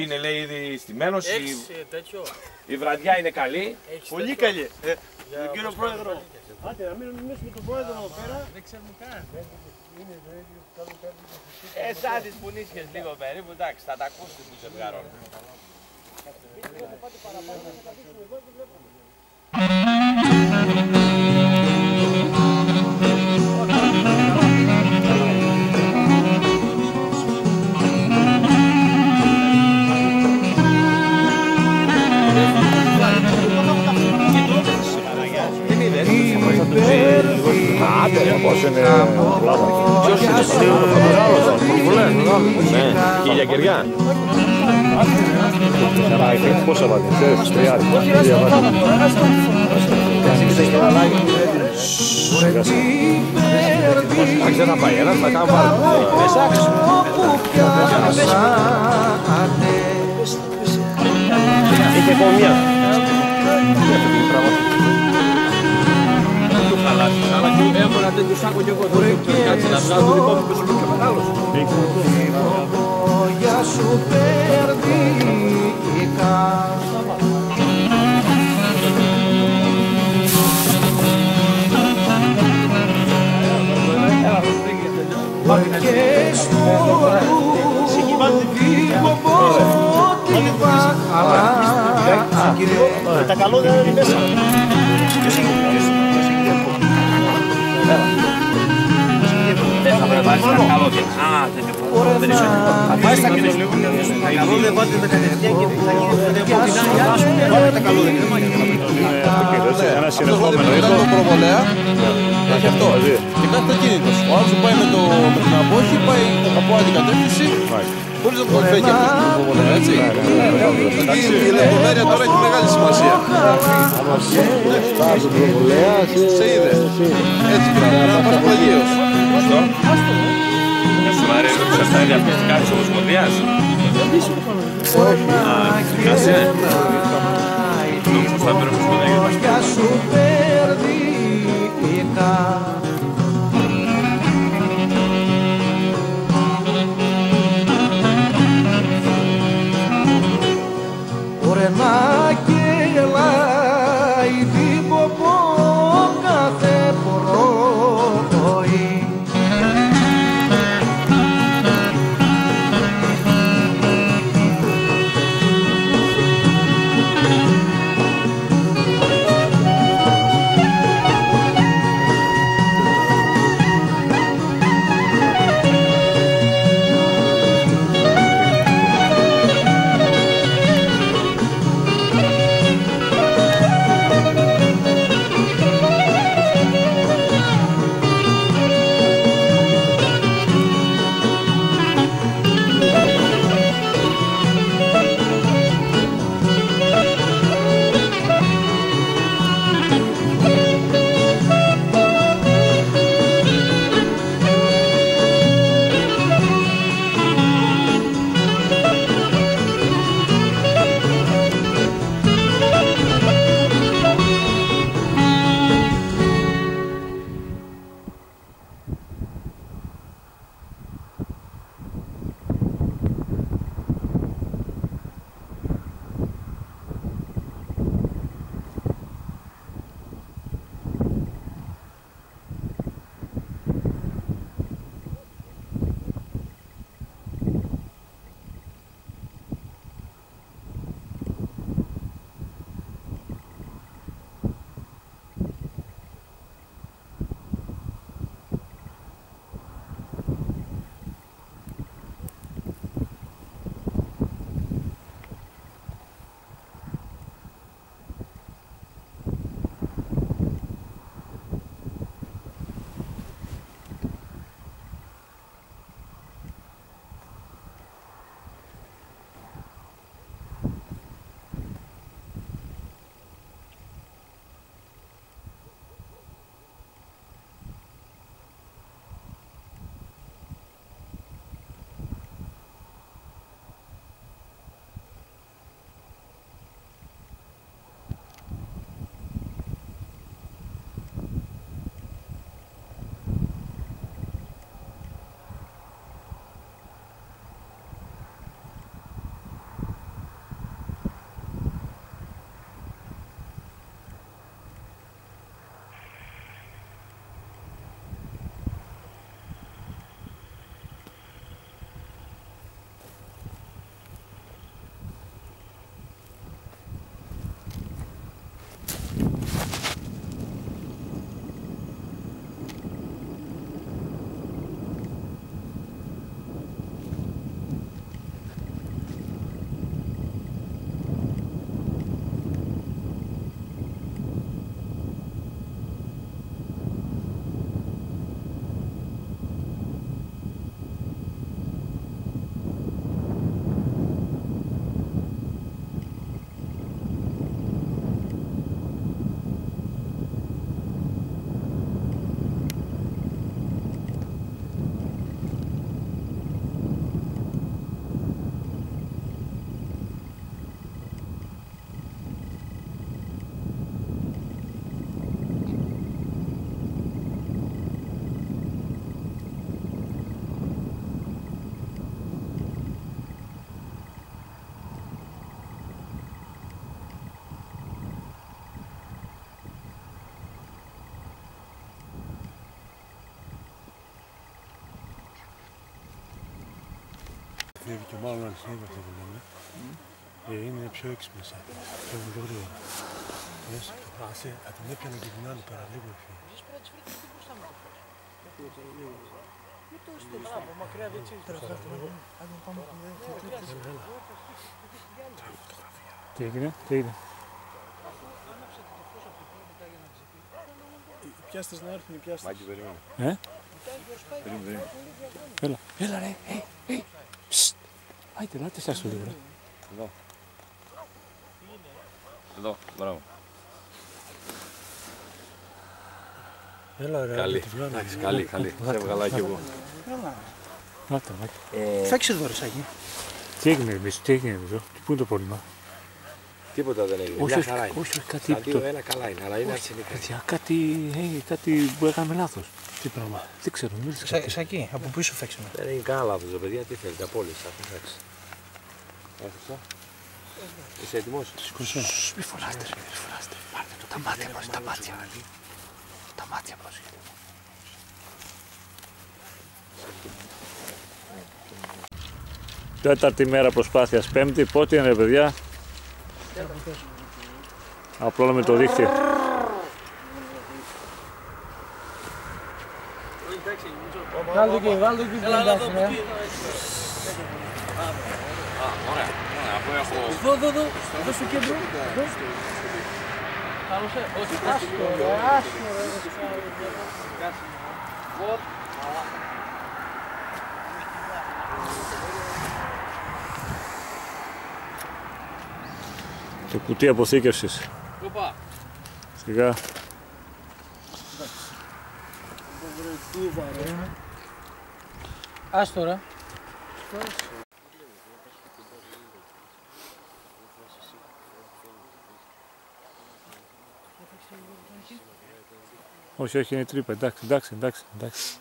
Είναι λέει ήδη στημένος, η βραδιά είναι καλή. Πολύ καλή. Τον κύριο Πρόεδρο. Άντε να μην μιλήσουμε τον Πρόεδρο εδώ πέρα. Δεν ξέρουμε καν. Σαν τις πουνίσχες λίγο περίπου, εντάξει, θα τα ακούσετε που ζευγαρώνουν. Άντε, πώς είναι πλάμα. Ποιος είναι ναι, και η Γιακεριά. Πόσα βάζει, ξέρεις, 30. Άρχισε να πάει ένας, θα κάνω βάλω. Είχε κομμιά. Αλλά και έχω ένα τέτοιο σάκο και εγώ τώρα κάτσε να βγάλω το δικό μου που σου πιο μεγάλος. Για σου περδίκα και στο δικό πότιβα τα καλώδια είναι μέσα. Δεν θα πρέπει να βάλεις τα καλώδια. Δεν είσαι θα πάει στα καλώδια. Τα καλώδια βάλτε τα κατευθείαν και θα γίνει βάλτε τα καλώδια. Ένα συνεχόμενο ήχο. Το προβολέα έχει αυτό. Και κάτι το κίνητος. Ο άλλος που πάει με την απόχη πάει από άλλη κατεύθυνση. Μπορείς να το φέγγει αυτό το προβολέα, έτσι. Η λεπτομέρεια τώρα έχει μεγάλη σημασία. Σε είδε. Έτσι πράγμα παραπλαγίως. Σου αρέσει ότι σας τα διαφημιστικά της Ομοσπονδίας. Ξεχάσε. Νομίζω θα πέρα Ομοσπονδία για μας. Ωραία να κελάει δίποπο κάθε πρωί. αληθεύει και μάλλον αληθεύει αυτό που λέμε. Είναι πιο έξυπνες, πιο γρήγορα. Θα την έπιανε και την άλλη πέρα λίγο πιο. Τι έγινε, τι έγινε. Πιάστες να έρθουν οι πιάστες. Μάκη, περίμενε. Περίμενε. Έλα ρε, άιτε, να τεσσάς το λίγο ρε. Εδώ. Εδώ, μπράβο. Έλα ρε, Καλή, εντάξει, καλή. Σε έβγαλα και εγώ. Άτε, Μάκη. Φέξε εδώ ρε Σάκη. Τι έγινε εμείς, τι έγινε εδώ, πού είναι το πρόβλημα. Τίποτα δεν έγινε. Όχι, Μια χαρά είναι. όχι, κάτι. Τα δύο ένα καλά είναι, αλλά είναι αρσενικά. Παιδιά, κάτι που έκαμε λάθος. Τι πράγμα. Δεν ξέρω, μίλησε. Σάκη, από πίσω φέξε με. Δεν είναι κανένα λάθος, παιδιά, τι θέλετε, απόλυση, αφού εντάξει. Έφυξα. Είσαι έτοιμος? Μη φωνάστε, μη φωνάστε. Πάρτε το, τα μάτια μας, τα μάτια. Τα μάτια μας. Τέταρτη μέρα προσπάθειας, πέμπτη, πότε είναι ρε παιδιά. Απλώνουμε το δίχτυ. Βάλτε εκεί, εντάξει, ναι. Ωραία, αφού έχω... Εδώ, στο κέντρο. Καλώς, όχι, άσχο, Το κουτί αποθήκευσης. Σιγά. Ας τώρα. Όχι, είναι τρύπα. Εντάξει.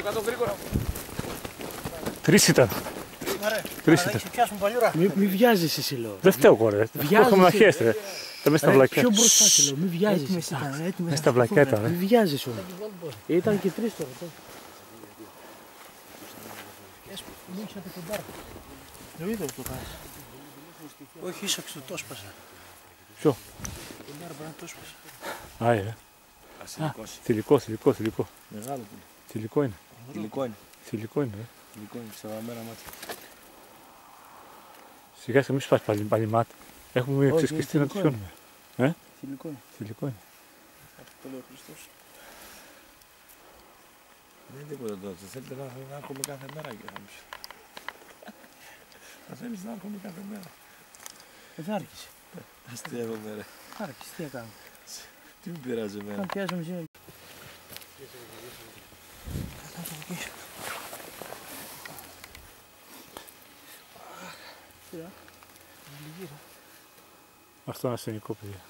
Κάτω, γρήγορα. Τρεις ήταν. Πιάσουμε παλιούρα. Μη βιάζεσαι εσύ λέω. Δεν φταίω κόρε. Έχουμε να χέστε. Τα μέσα στα βλακιά. Πιο μπροστά σε λέω, μη βιάζεσαι. Μέσα στα βλακιά ήταν. Μη βιάζεσαι όμως. Ήταν και τρεις τώρα. Μου ήρθατε κοντά. Το είδα το κάνεις. Όχι, ίσαξε το έσπασα. Ποιο? Τον άρμπαρα το έσπασα. Άι, θηλυκό. Μεγάλο που. Θηλυκό είναι. Θηλυκό είναι. Θηλυκό είναι. Θηλυκό είναι, ξεβαμμένα μάτια. Σιγά μη σπάς πάλι μάτι. Έχουμε μια ξεσκιστή να τη σιώνουμε. Θηλυκό είναι. Θηλυκό είναι. Το λέει ο Χριστός. Δεν είναι τίποτα τώρα. Θέλετε να έρχομαι κάθε μέρα και θα μου πει. Θα θέλεις να έρχομαι κάθε μέρα. Δεν άρχισε. Αστείευομαι ρε. Άρχισε, τι έκανα. Τι μου πειράζει εμένα. Να πιάσουμε σήμερα. Αυτό είναι ασθενικό, παιδιά.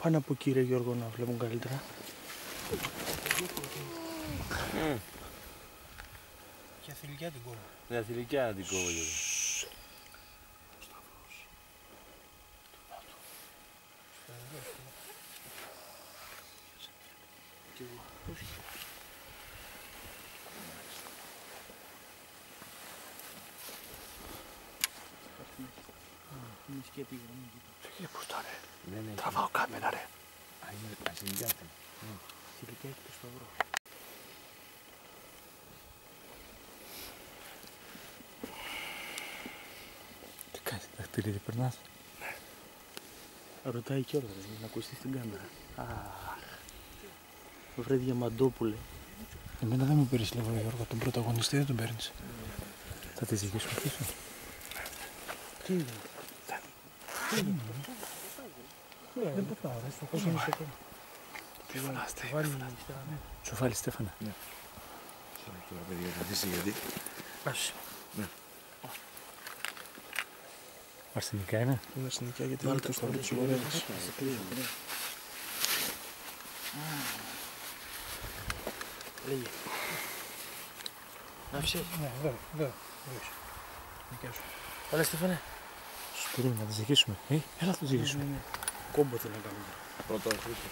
Πάνω από εκεί ρε Γιώργο να βλέπουν καλύτερα. Για θηλυκιά την κόβω. Για θηλυκιά την κόβω γιατί. Είναι σκέπη γραμμή. Φύγε πού τα ρε. Τραβάω κάμερα ρε. Ασυλικιά. Θηλυκιά έχει το σταυρό. Κάτσε τα χτυρίδι, περνάς. Ρωτάει κιόλας, να ακουστεί στην κάμερα. Αχ. Βρε Διαμαντόπουλε. Εμένα δεν μου πήρες λίγο, Γιώργο, τον πρωταγωνιστή δεν τον παίρνεις. Θα τη ζητήσουμε πίσω. Τι είναι. Δεν πατάω, ρε, πώς είναι σε κόμμα. Μη φωνάστε, μη φωνάστε. Σου βάλει Στέφανα. Ναι. Τώρα παιδιά, καθίστε γιατί. Άσε. Αρσενικά είναι. Είναι αρσενικά γιατί είναι το σταυρό της Λορένας. Λέγε. Άφησες. Ναι, εδώ. Έλα Στέφανε. Σου περίμενα να τη ζυγίσουμε. Έλα να τη ζυγίσουμε. Κόμπο θέλω να κάνουμε. Πρώτα ο Χρήστος.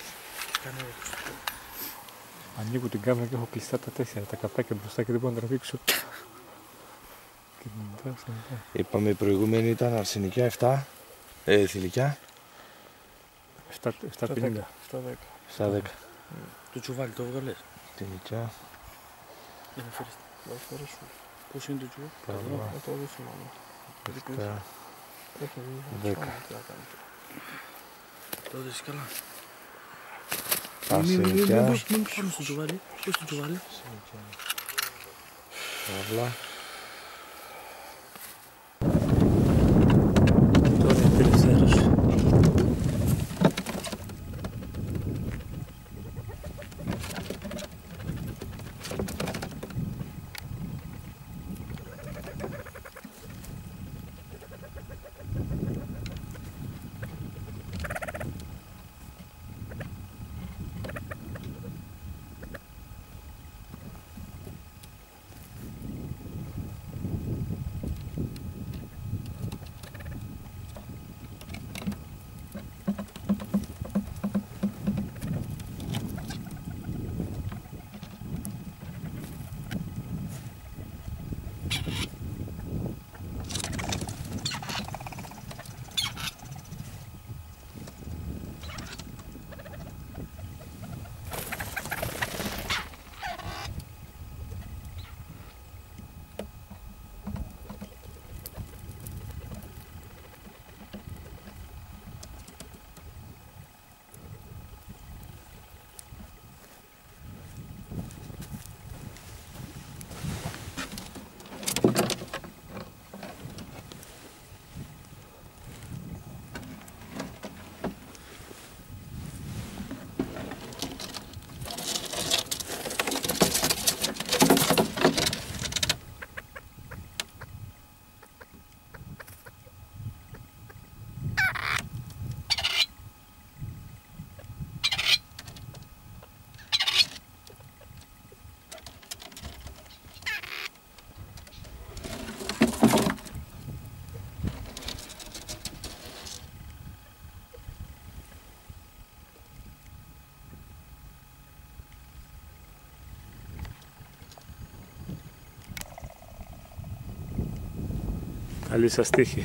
Κάνε όπως. Ανοίγω την κάμερα και έχω κλειστά τα 4, τα καπάκια μπροστά και δεν μπορώ να τραβήξω. Και μετά. Είπαμε η προηγούμενη ήταν αρσενικά 7, θηλυκιά 7,50. 7-10. Το τσουβάλι το έβγαλες. Θηλυκιά. Για να φέρεις. Πώς είναι το τσουβάλι. Παρά. Το θυμάμαι. 10. Το δεις καλά. Αρσενικά. Πάνω στο τσουβάλι. Πώς το τσουβάλι. Παύλα. Τώρα είναι τελευταίος. Καλή σας τύχη.